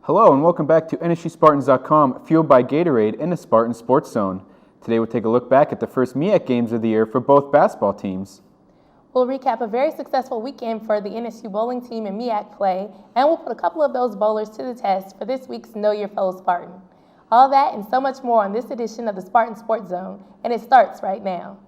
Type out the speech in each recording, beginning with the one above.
Hello and welcome back to NSUSpartans.com, fueled by Gatorade in the Spartan Sports Zone. Today we'll take a look back at the first MEAC games of the year for both basketball teams. We'll recap a very successful weekend for the NSU bowling team in MEAC play, and we'll put a couple of those bowlers to the test for this week's Know Your Foe Spartan. All that and so much more on this edition of the Spartan Sports Zone, and it starts right now.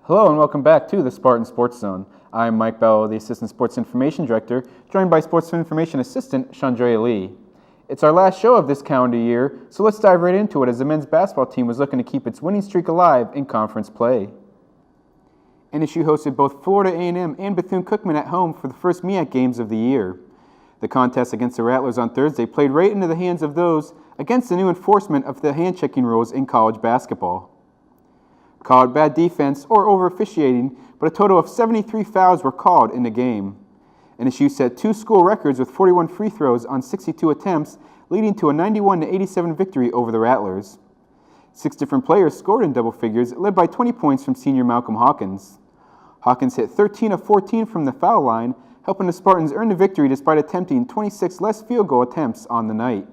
Hello and welcome back to the Spartan Sports Zone. I'm Mike Bell, the Assistant Sports Information Director, joined by Sports Information Assistant Chandrea Lee. It's our last show of this calendar year, so let's dive right into it as the men's basketball team was looking to keep its winning streak alive in conference play. NSU hosted both Florida A&M and Bethune-Cookman at home for the first MEAC games of the year. The contest against the Rattlers on Thursday played right into the hands of those against the new enforcement of the hand-checking rules in college basketball. Called bad defense or over-officiating, but a total of 73 fouls were called in the game. NSU set two school records with 41 free throws on 62 attempts, leading to a 91-87 victory over the Rattlers. 6 different players scored in double figures, led by 20 points from senior Malcolm Hawkins. Hawkins hit 13 of 14 from the foul line, helping the Spartans earn the victory despite attempting 26 less field goal attempts on the night.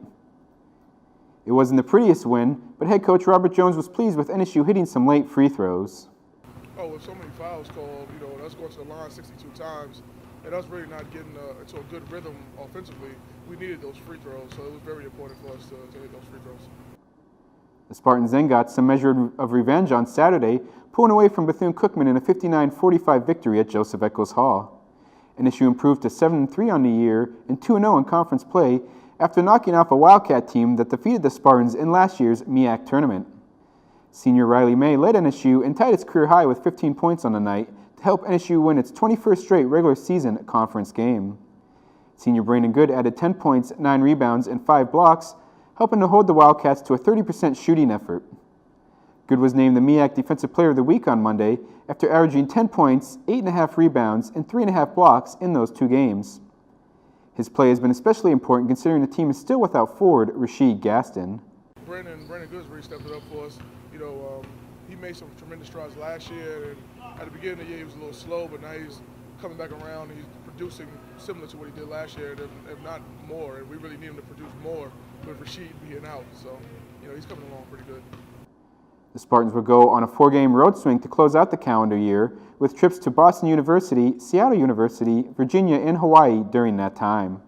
It wasn't the prettiest win, but head coach Robert Jones was pleased with NSU hitting some late free throws. Oh, with so many fouls called, us going to the line 62 times, and us really not getting into a good rhythm offensively, we needed those free throws, so it was very important for us to hit those free throws. The Spartans then got some measure of revenge on Saturday, pulling away from Bethune-Cookman in a 59-45 victory at Joseph Eccles Hall. NSU improved to 7-3 on the year and 2-0 in conference play, after knocking off a Wildcat team that defeated the Spartans in last year's MEAC tournament. Senior Riley May led NSU and tied its career high with 15 points on the night to help NSU win its 21st straight regular season conference game. Senior Brandon Good added 10 points, 9 rebounds, and 5 blocks, helping to hold the Wildcats to a 30% shooting effort. Good was named the MEAC Defensive Player of the Week on Monday after averaging 10 points, 8.5 rebounds, and 3.5 blocks in those 2 games. His play has been especially important considering the team is still without forward Rasheed Gaston. Brandon Goods really stepped it up for us. He made some tremendous strides last year, and at the beginning of the year he was a little slow, but now he's coming back around. He's producing similar to what he did last year, if not more, and we really need him to produce more with Rasheed being out. So, he's coming along pretty good. The Spartans will go on a 4-game road swing to close out the calendar year, with trips to Boston University, Seattle University, Virginia, and Hawaii during that time.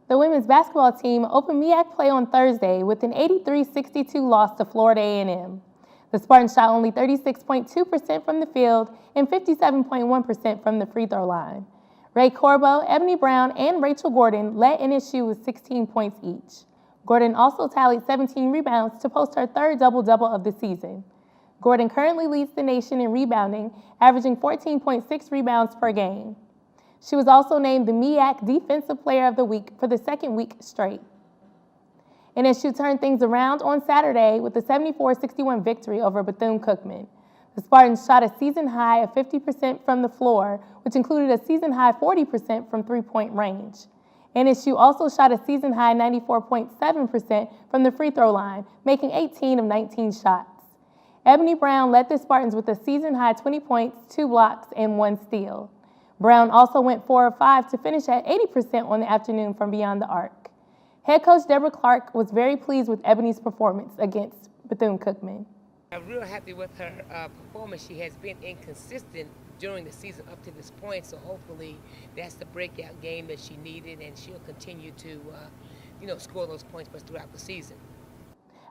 The women's basketball team opened MEAC play on Thursday with an 83-62 loss to Florida A&M. The Spartans shot only 36.2% from the field and 57.1% from the free throw line. Ray Corbo, Ebony Brown, and Rachel Gordon led NSU with 16 points each. Gordon also tallied 17 rebounds to post her third double-double of the season. Gordon currently leads the nation in rebounding, averaging 14.6 rebounds per game. She was also named the MEAC Defensive Player of the Week for the second week straight. NSU turned things around on Saturday with a 74-61 victory over Bethune-Cookman. The Spartans shot a season high of 50% from the floor, which included a season high 40% from three-point range. NSU also shot a season high 94.7% from the free throw line, making 18 of 19 shots. Ebony Brown led the Spartans with a season high 20 points, 2 blocks, and 1 steal. Brown also went 4 of 5 to finish at 80% on the afternoon from beyond the arc. Head coach Deborah Clark was very pleased with Ebony's performance against Bethune-Cookman. I'm real happy with her performance. She has been inconsistent during the season up to this point, so hopefully that's the breakout game that she needed, and she'll continue to score those points throughout the season.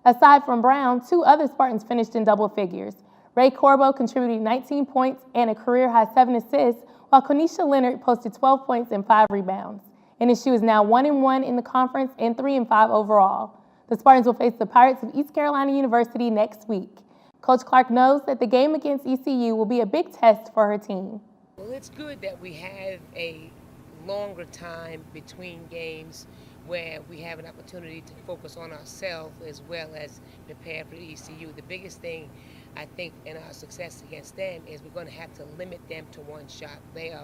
Aside from Brown, 2 other Spartans finished in double figures. Ray Corbo contributed 19 points and a career-high 7 assists, while Konisha Leonard posted 12 points and 5 rebounds. NSU is now 1-1 in the conference and 3-5 overall. The Spartans will face the Pirates of East Carolina University next week. Coach Clark knows that the game against ECU will be a big test for her team. Well, it's good that we have a longer time between games where we have an opportunity to focus on ourselves as well as prepare for ECU. The biggest thing, I think, in our success against them is we're going to have to limit them to one shot. They are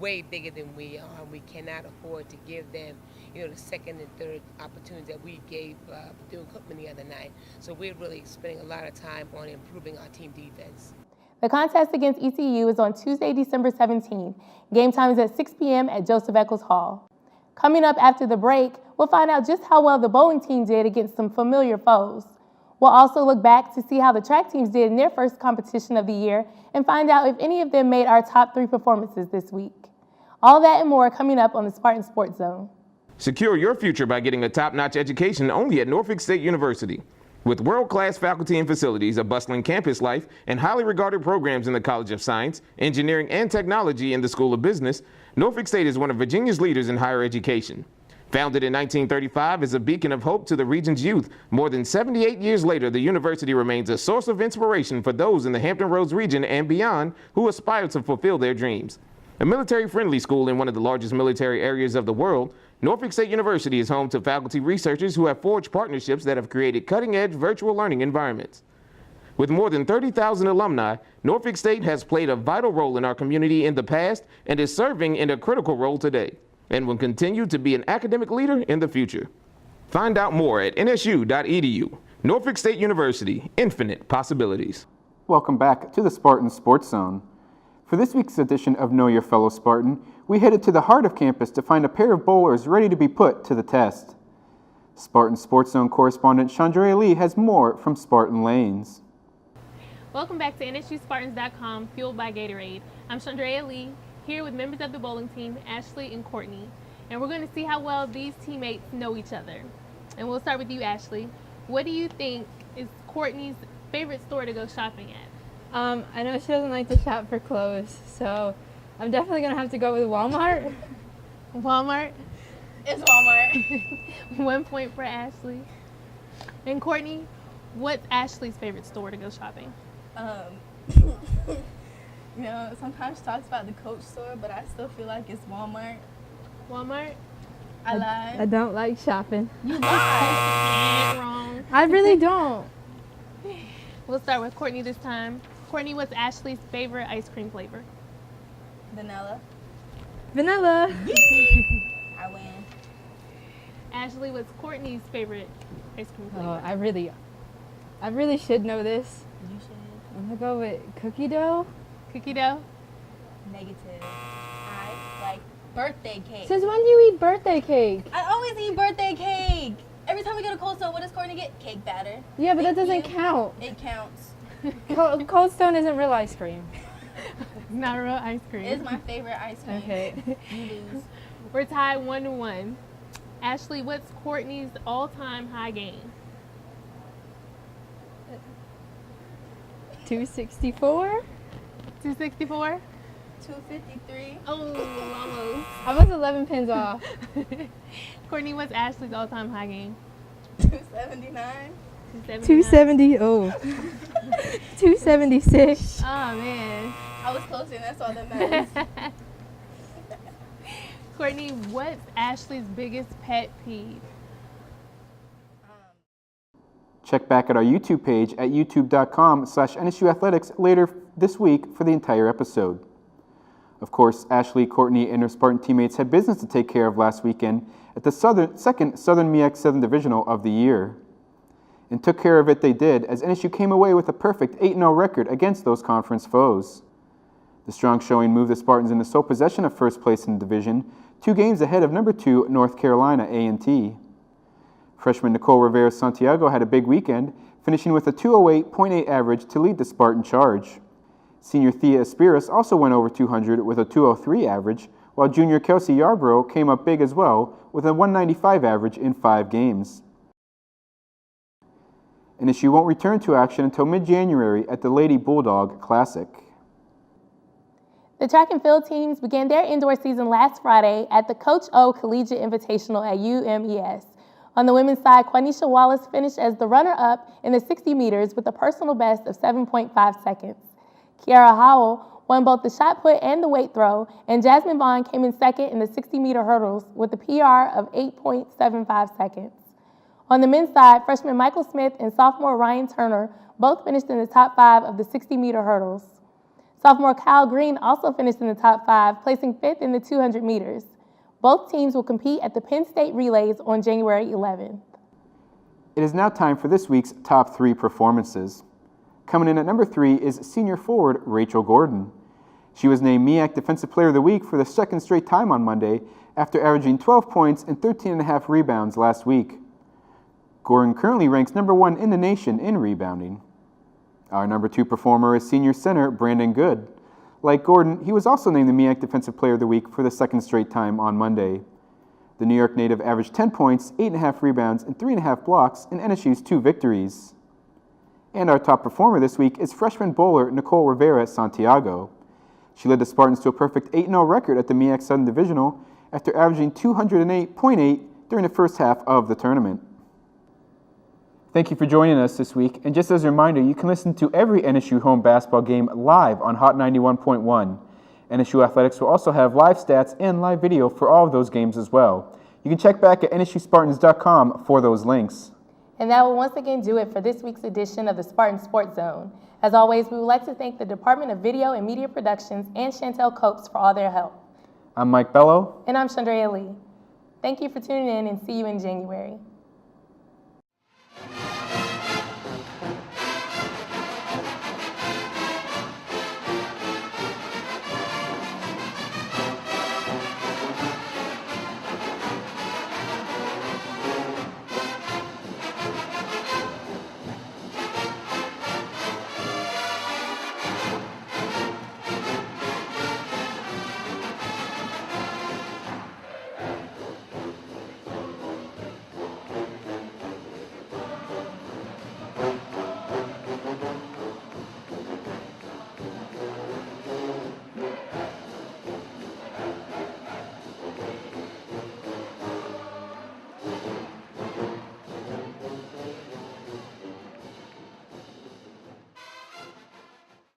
way bigger than we are, and we cannot afford to give them, the second and third opportunities that we gave Bethune Cookman the other night. So we're really spending a lot of time on improving our team defense. The contest against ECU is on Tuesday, December 17th. Game time is at 6 p.m. at Joseph Eccles Hall. Coming up after the break, we'll find out just how well the bowling team did against some familiar foes. We'll also look back to see how the track teams did in their first competition of the year and find out if any of them made our top 3 performances this week. All that and more coming up on the Spartan Sports Zone. Secure your future by getting a top-notch education only at Norfolk State University. With world-class faculty and facilities, a bustling campus life, and highly regarded programs in the College of Science, Engineering, and Technology in the School of Business, Norfolk State is one of Virginia's leaders in higher education. Founded in 1935 as a beacon of hope to the region's youth, more than 78 years later, the university remains a source of inspiration for those in the Hampton Roads region and beyond who aspire to fulfill their dreams. A military-friendly school in one of the largest military areas of the world, Norfolk State University is home to faculty researchers who have forged partnerships that have created cutting-edge virtual learning environments. With more than 30,000 alumni, Norfolk State has played a vital role in our community in the past and is serving in a critical role today, and will continue to be an academic leader in the future. Find out more at nsu.edu. Norfolk State University, infinite possibilities. Welcome back to the Spartan Sports Zone. For this week's edition of Know Your Fellow Spartan, we headed to the heart of campus to find a pair of bowlers ready to be put to the test. Spartan Sports Zone correspondent Chandrea Lee has more from Spartan Lanes. Welcome back to NSUSpartans.com, fueled by Gatorade. I'm Chandrea Lee, here with members of the bowling team, Ashley and Courtney. And we're going to see how well these teammates know each other. And we'll start with you, Ashley. What do you think is Courtney's favorite store to go shopping at? I know she doesn't like to shop for clothes, so I'm definitely going to have to go with Walmart. Walmart? It's Walmart. 1 point for Ashley. And Courtney, what's Ashley's favorite store to go shopping? Sometimes she talks about the Coach store, but I still feel like it's Walmart. Walmart? I lied. I don't like shopping. You lied. Wrong. I really don't. We'll start with Courtney this time. Courtney, what's Ashley's favorite ice cream flavor? Vanilla. Vanilla. I win. Ashley, what's Courtney's favorite ice cream flavor? Oh, I really should know this. You should. I'm gonna go with cookie dough. Cookie dough? Negative. I like birthday cake. Since when do you eat birthday cake? I always eat birthday cake. Every time we go to Cold Stone, what does Courtney get? Cake batter. Yeah, but that Thank doesn't you. count. It counts. Cold Stone isn't real ice cream. Not real ice cream. It's my favorite ice cream. Okay. You lose. We're tied 1-1. Ashley, what's Courtney's all-time high gain? 264? 264? 253. Oh, almost. I was 11 pins off. Courtney, what's Ashley's all-time high gain? 279. 270. Oh. 276. Oh, man. I was closer, and that's all that matters. Courtney, what's Ashley's biggest pet peeve? Check back at our YouTube page at youtube.com/NSUathletics later this week for the entire episode. Of course, Ashley, Courtney, and her Spartan teammates had business to take care of last weekend at the second Southern MEAC 7 Divisional of the year. And took care of it they did, as NSU came away with a perfect 8-0 record against those conference foes. The strong showing moved the Spartans into sole possession of first place in the division, 2 games ahead of number 2 North Carolina A&T. Freshman Nicole Rivera-Santiago had a big weekend, finishing with a 208.8 average to lead the Spartan charge. Senior Thea Aspiris also went over 200 with a 203 average, while junior Kelsey Yarbrough came up big as well with a 195 average in 5 games. NSU won't return to action until mid-January at the Lady Bulldog Classic. The track and field teams began their indoor season last Friday at the Coach O Collegiate Invitational at UMES. On the women's side, Quanisha Wallace finished as the runner-up in the 60 meters with a personal best of 7.5 seconds. Kiara Howell won both the shot put and the weight throw, and Jasmine Vaughn came in second in the 60-meter hurdles with a PR of 8.75 seconds. On the men's side, freshman Michael Smith and sophomore Ryan Turner both finished in the top 5 of the 60-meter hurdles. Sophomore Kyle Green also finished in the top 5, placing 5th in the 200 meters. Both teams will compete at the Penn State Relays on January 11th. It is now time for this week's top 3 performances. Coming in at number 3 is senior forward Rachel Gordon. She was named MEAC Defensive Player of the Week for the second straight time on Monday after averaging 12 points and 13.5 rebounds last week. Gordon currently ranks number 1 in the nation in rebounding. Our number 2 performer is senior center Brandon Good. Like Gordon, he was also named the MEAC Defensive Player of the Week for the second straight time on Monday. The New York native averaged 10 points, 8.5 rebounds, and 3.5 blocks in NSU's 2 victories. And our top performer this week is freshman bowler Nicole Rivera Santiago. She led the Spartans to a perfect 8-0 record at the MEAC Southern Divisional after averaging 208.8 during the first half of the tournament. Thank you for joining us this week, and just as a reminder, you can listen to every NSU home basketball game live on Hot 91.1. NSU Athletics will also have live stats and live video for all of those games as well. You can check back at nsuspartans.com for those links. And that will once again do it for this week's edition of the Spartan Sports Zone. As always, we would like to thank the Department of Video and Media Productions and Chantel Copes for all their help. I'm Mike Bello. And I'm Chandrea Lee. Thank you for tuning in, and see you in January.